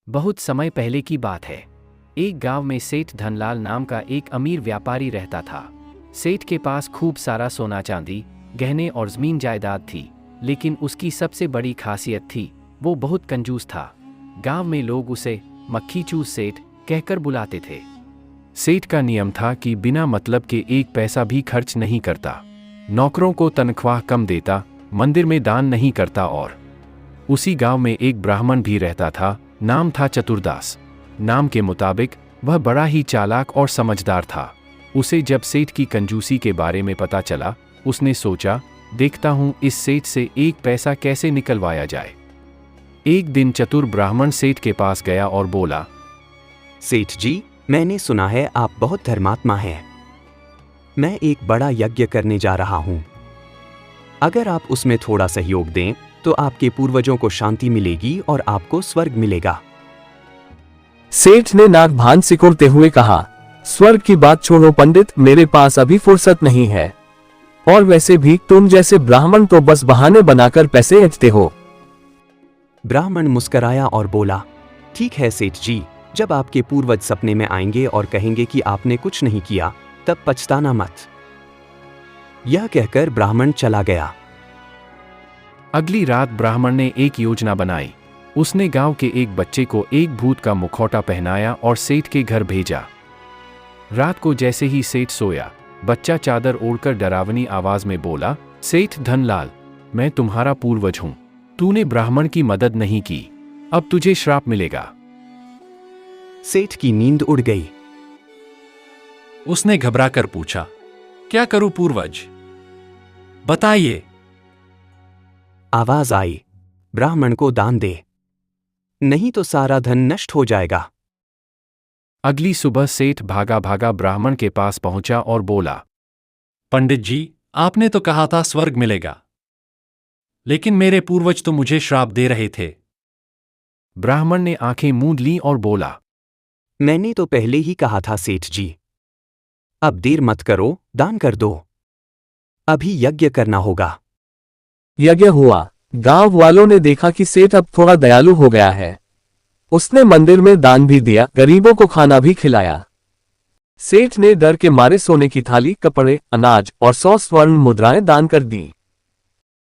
बहुत समय पहले की बात है। एक गांव में सेठ धनलाल नाम का एक अमीर व्यापारी रहता था। सेठ के पास खूब सारा सोना चांदी, गहने और जमीन जायदाद थी, लेकिन उसकी सबसे बड़ी खासियत थी, वो बहुत कंजूस था। गांव में लोग उसे मक्खी चूस सेठ कहकर बुलाते थे। सेठ का नियम था कि बिना मतलब के एक पैसा भी खर्च नहीं करता, नौकरों को तनख्वाह कम देता, मंदिर में दान नहीं करता। और उसी गांव में एक ब्राह्मण भी रहता था, नाम था चतुरदास। नाम के मुताबिक वह बड़ा ही चालाक और समझदार था। उसे जब सेठ की कंजूसी के बारे में पता चला, उसने सोचा, देखता हूं इस सेठ से एक पैसा कैसे निकलवाया जाए। एक दिन चतुर ब्राह्मण सेठ के पास गया और बोला, सेठ जी, मैंने सुना है आप बहुत धर्मात्मा हैं। मैं एक बड़ा यज्ञ करने जा रहा हूं। अगर आप उसमें थोड़ा सहयोग दें तो आपके पूर्वजों को शांति मिलेगी और आपको स्वर्ग मिलेगा। सेठ ने नाक भान सिकुड़ते हुए कहा, स्वर्ग की बात छोड़ो पंडित, मेरे पास अभी फुर्सत नहीं है। और वैसे भी तुम जैसे ब्राह्मण तो बस बहाने बनाकर पैसे ऐंठते हो। ब्राह्मण मुस्कराया और बोला, ठीक है सेठ जी, जब आपके पूर्वज सपने में आएंगे और कहेंगे कि आपने कुछ नहीं किया, तब पछताना मत। यह कहकर ब्राह्मण चला गया। अगली रात ब्राह्मण ने एक योजना बनाई। उसने गांव के एक बच्चे को एक भूत का मुखौटा पहनाया और सेठ के घर भेजा। रात को जैसे ही सेठ सोया, बच्चा चादर ओढ़कर डरावनी आवाज में बोला, सेठ धनलाल, मैं तुम्हारा पूर्वज हूं। तूने ब्राह्मण की मदद नहीं की, अब तुझे श्राप मिलेगा। सेठ की नींद उड़ गई। उसने घबराकर पूछा, क्या करूं पूर्वज, बताइए। आवाज आई, ब्राह्मण को दान दे, नहीं तो सारा धन नष्ट हो जाएगा। अगली सुबह सेठ भागा भागा ब्राह्मण के पास पहुंचा और बोला, पंडित जी, आपने तो कहा था स्वर्ग मिलेगा, लेकिन मेरे पूर्वज तो मुझे श्राप दे रहे थे। ब्राह्मण ने आंखें मूंद लीं और बोला, मैंने तो पहले ही कहा था सेठ जी, अब देर मत करो, दान कर दो। अभी यज्ञ करना होगा। यज्ञ हुआ। गांव वालों ने देखा कि सेठ अब थोड़ा दयालु हो गया है। उसने मंदिर में दान भी दिया, गरीबों को खाना भी खिलाया। सेठ ने डर के मारे सोने की थाली, कपड़े, अनाज और 100 स्वर्ण मुद्राएं दान कर दी।